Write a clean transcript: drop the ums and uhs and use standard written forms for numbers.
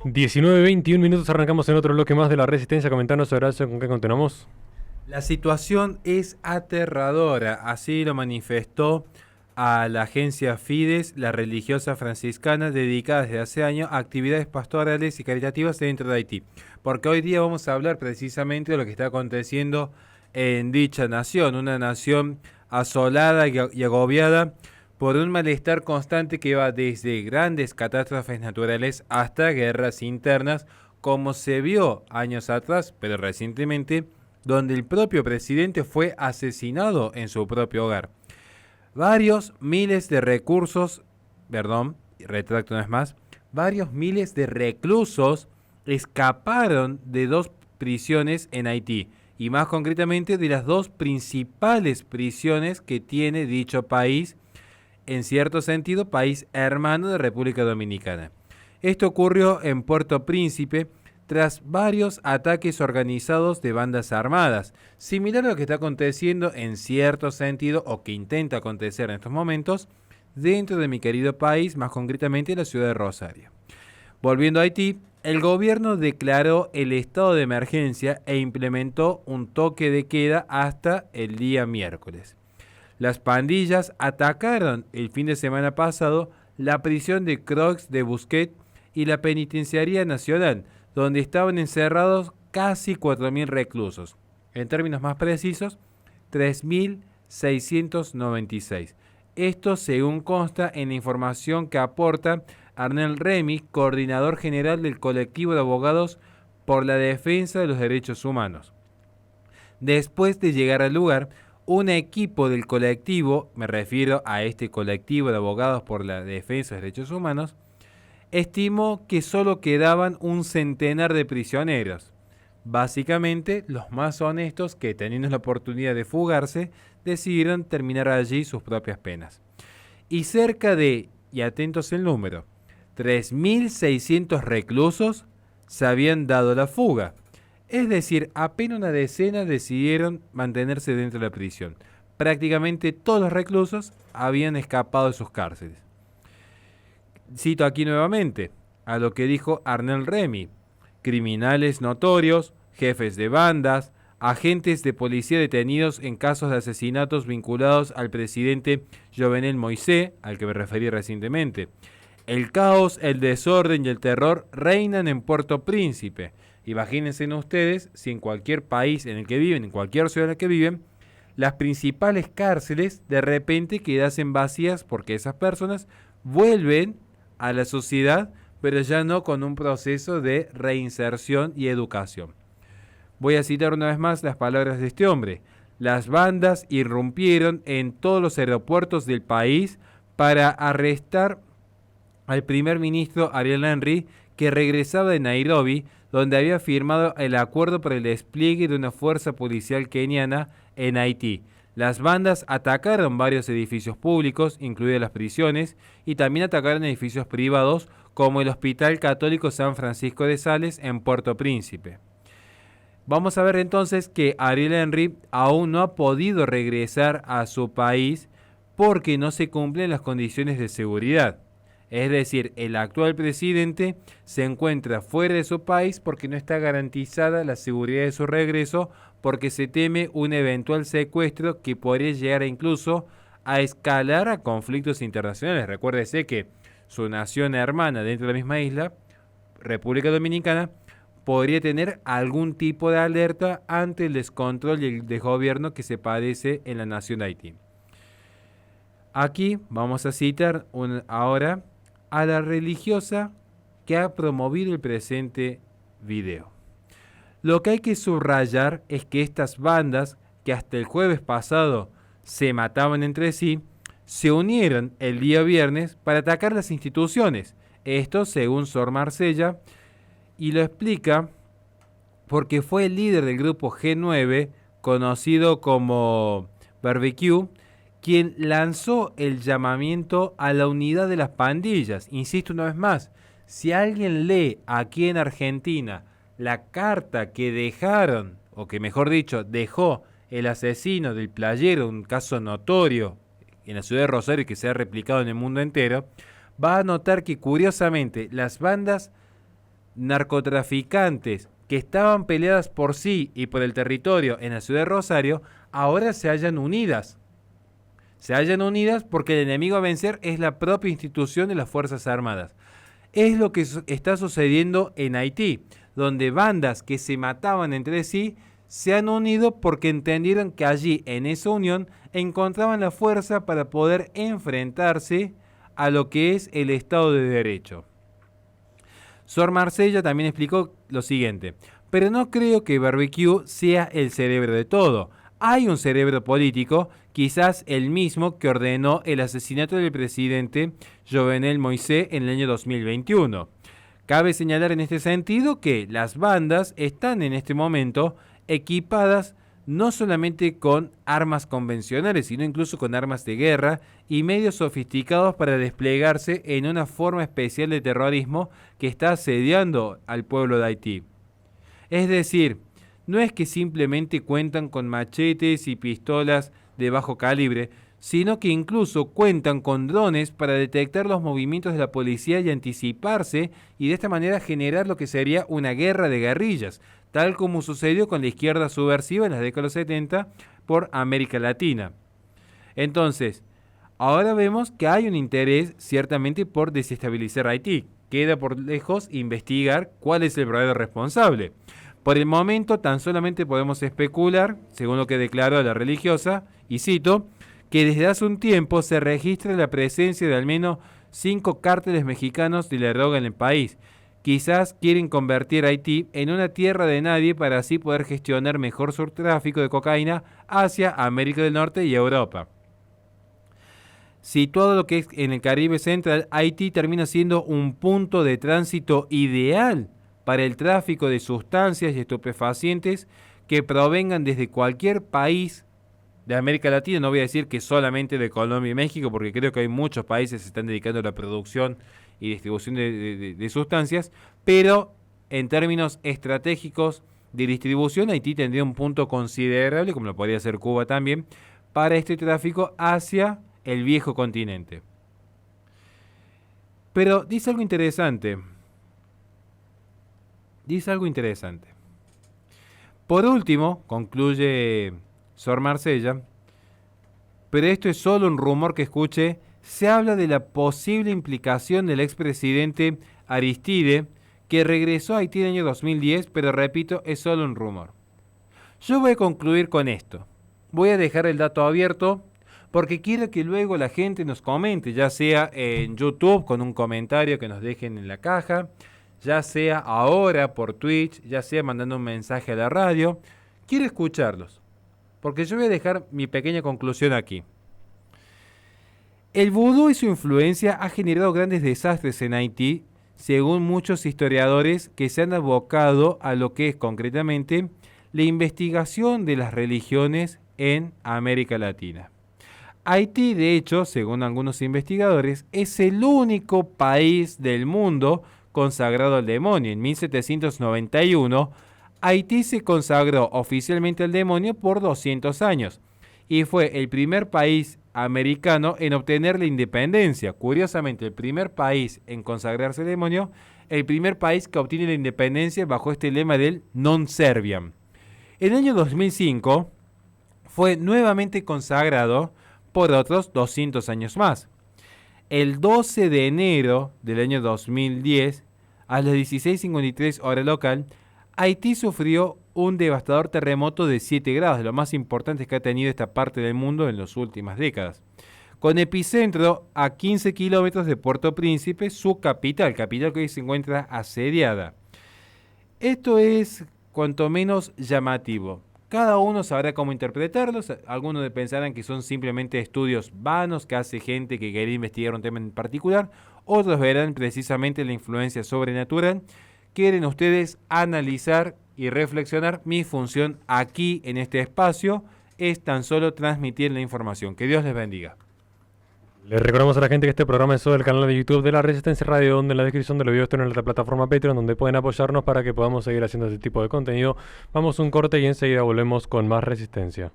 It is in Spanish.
19:21 minutos, arrancamos en otro bloque más de la Resistencia. Comentanos, Horacio, con qué continuamos. La situación es aterradora, así lo manifestó a la agencia Fides, la religiosa franciscana dedicada desde hace años a actividades pastorales y caritativas dentro de Haití. Porque hoy día vamos a hablar precisamente de lo que está aconteciendo en dicha nación, una nación asolada y agobiada por un malestar constante que va desde grandes catástrofes naturales hasta guerras internas, como se vio años atrás, pero recientemente, donde el propio presidente fue asesinado en su propio hogar. Varios miles de recursos, perdón, retracto una vez más, varios miles de reclusos escaparon de dos prisiones en Haití, y más concretamente de las dos principales prisiones que tiene dicho país, en cierto sentido, país hermano de República Dominicana. Esto ocurrió en Puerto Príncipe tras varios ataques organizados de bandas armadas, similar a lo que está aconteciendo en cierto sentido o que intenta acontecer en estos momentos dentro de mi querido país, más concretamente la ciudad de Rosario. Volviendo a Haití, el gobierno declaró el estado de emergencia e implementó un toque de queda hasta el día miércoles. Las pandillas atacaron el fin de semana pasado la prisión de Croix de Bousquet y la Penitenciaría Nacional, donde estaban encerrados casi 4.000 reclusos. En términos más precisos, 3.696. Esto según consta en la información que aporta Arnel Remy, coordinador general del colectivo de abogados por la defensa de los derechos humanos. Después de llegar al lugar, un equipo del colectivo, me refiero a este colectivo de abogados por la defensa de los derechos humanos, estimó que solo quedaban un centenar de prisioneros. Básicamente, los más honestos que, teniendo la oportunidad de fugarse, decidieron terminar allí sus propias penas. Y cerca de, y atentos el número, 3.600 reclusos se habían dado la fuga. Es decir, apenas una decena decidieron mantenerse dentro de la prisión. Prácticamente todos los reclusos habían escapado de sus cárceles. Cito aquí nuevamente a lo que dijo Arnel Remy: criminales notorios, jefes de bandas, agentes de policía detenidos en casos de asesinatos vinculados al presidente Jovenel Moïse, al que me referí recientemente. El caos, el desorden y el terror reinan en Puerto Príncipe. Imagínense ustedes si en cualquier país en el que viven, en cualquier ciudad en la que viven, las principales cárceles de repente quedasen vacías porque esas personas vuelven a la sociedad, pero ya no con un proceso de reinserción y educación. Voy a citar una vez más las palabras de este hombre. Las bandas irrumpieron en todos los aeropuertos del país para arrestar al primer ministro Ariel Henry, que regresaba de Nairobi, donde había firmado el acuerdo para el despliegue de una fuerza policial keniana en Haití. Las bandas atacaron varios edificios públicos, incluidas las prisiones, y también atacaron edificios privados, como el Hospital Católico San Francisco de Sales en Puerto Príncipe. Vamos a ver entonces que Ariel Henry aún no ha podido regresar a su país porque no se cumplen las condiciones de seguridad. Es decir, el actual presidente se encuentra fuera de su país porque no está garantizada la seguridad de su regreso, porque se teme un eventual secuestro que podría llegar incluso a escalar a conflictos internacionales. Recuérdese que su nación hermana dentro de la misma isla, República Dominicana, podría tener algún tipo de alerta ante el descontrol y el desgobierno que se padece en la nación de Haití. Aquí vamos a citar ahora a la religiosa que ha promovido el presente video. Lo que hay que subrayar es que estas bandas, que hasta el jueves pasado se mataban entre sí, se unieron el día viernes para atacar las instituciones. Esto según Sor Marcella, y lo explica porque fue el líder del grupo G9, conocido como Barbecue, quien lanzó el llamamiento a la unidad de las pandillas. Insisto una vez más, si alguien lee aquí en Argentina la carta que dejaron, o que mejor dicho, dejó el asesino del Playero, un caso notorio en la ciudad de Rosario que se ha replicado en el mundo entero, va a notar que curiosamente las bandas narcotraficantes que estaban peleadas por sí y por el territorio en la ciudad de Rosario, ahora se hallan unidas. Se hallan unidas porque el enemigo a vencer es la propia institución de las Fuerzas Armadas. Es lo que está sucediendo en Haití, donde bandas que se mataban entre sí se han unido porque entendieron que allí, en esa unión, encontraban la fuerza para poder enfrentarse a lo que es el Estado de Derecho. Sor Marcella también explicó lo siguiente: pero no creo que Barbecue sea el cerebro de todo. Hay un cerebro político, quizás el mismo que ordenó el asesinato del presidente Jovenel Moïse en el año 2021. Cabe señalar en este sentido que las bandas están en este momento equipadas no solamente con armas convencionales, sino incluso con armas de guerra y medios sofisticados para desplegarse en una forma especial de terrorismo que está asediando al pueblo de Haití. Es decir, no es que simplemente cuentan con machetes y pistolas de bajo calibre, sino que incluso cuentan con drones para detectar los movimientos de la policía y anticiparse, y de esta manera generar lo que sería una guerra de guerrillas, tal como sucedió con la izquierda subversiva en las décadas 70 por América Latina. Entonces, ahora vemos que hay un interés ciertamente por desestabilizar Haití. Queda por lejos investigar cuál es el verdadero responsable. Por el momento tan solamente podemos especular, según lo que declaró la religiosa, y cito, que desde hace un tiempo se registra la presencia de al menos 5 cárteles mexicanos de la droga en el país. Quizás quieren convertir a Haití en una tierra de nadie para así poder gestionar mejor su tráfico de cocaína hacia América del Norte y Europa. Situado lo que es en el Caribe Central, Haití termina siendo un punto de tránsito ideal para el tráfico de sustancias y estupefacientes que provengan desde cualquier país de América Latina. No voy a decir que solamente de Colombia y México, porque creo que hay muchos países que se están dedicando a la producción y distribución de sustancias, pero en términos estratégicos de distribución, Haití tendría un punto considerable, como lo podría hacer Cuba también, para este tráfico hacia el viejo continente. Pero dice algo interesante. Por último, concluye Sor Marcella, pero esto es solo un rumor que escuché, se habla de la posible implicación del expresidente Aristide, que regresó a Haití en el año 2010, pero repito, es solo un rumor. Yo voy a concluir con esto. Voy a dejar el dato abierto porque quiero que luego la gente nos comente, ya sea en YouTube con un comentario que nos dejen en la caja, ya sea ahora por Twitch, ya sea mandando un mensaje a la radio. Quiero escucharlos, porque yo voy a dejar mi pequeña conclusión aquí. El vudú y su influencia ha generado grandes desastres en Haití, según muchos historiadores que se han abocado a lo que es concretamente la investigación de las religiones en América Latina. Haití, de hecho, según algunos investigadores, es el único país del mundo consagrado al demonio. En 1791, Haití se consagró oficialmente al demonio por 200 años y fue el primer país americano en obtener la independencia. Curiosamente, el primer país en consagrarse al demonio, el primer país que obtiene la independencia bajo este lema del non serviam. En el año 2005 fue nuevamente consagrado por otros 200 años más. El 12 de enero del año 2010, a las 16:53 hora local, Haití sufrió un devastador terremoto de 7 grados, de lo más importantes que ha tenido esta parte del mundo en las últimas décadas, con epicentro a 15 kilómetros de Puerto Príncipe, su capital que hoy se encuentra asediada. Esto es cuanto menos llamativo. Cada uno sabrá cómo interpretarlos. Algunos pensarán que son simplemente estudios vanos que hace gente que quiere investigar un tema en particular. Otros verán precisamente la influencia sobrenatural. Quieren ustedes analizar y reflexionar. Mi función aquí en este espacio es tan solo transmitir la información. Que Dios les bendiga. Les recordamos a la gente que este programa es sobre el canal de YouTube de La Resistencia Radio, donde en la descripción del video está en la plataforma Patreon, donde pueden apoyarnos para que podamos seguir haciendo este tipo de contenido. Vamos a un corte y enseguida volvemos con más Resistencia.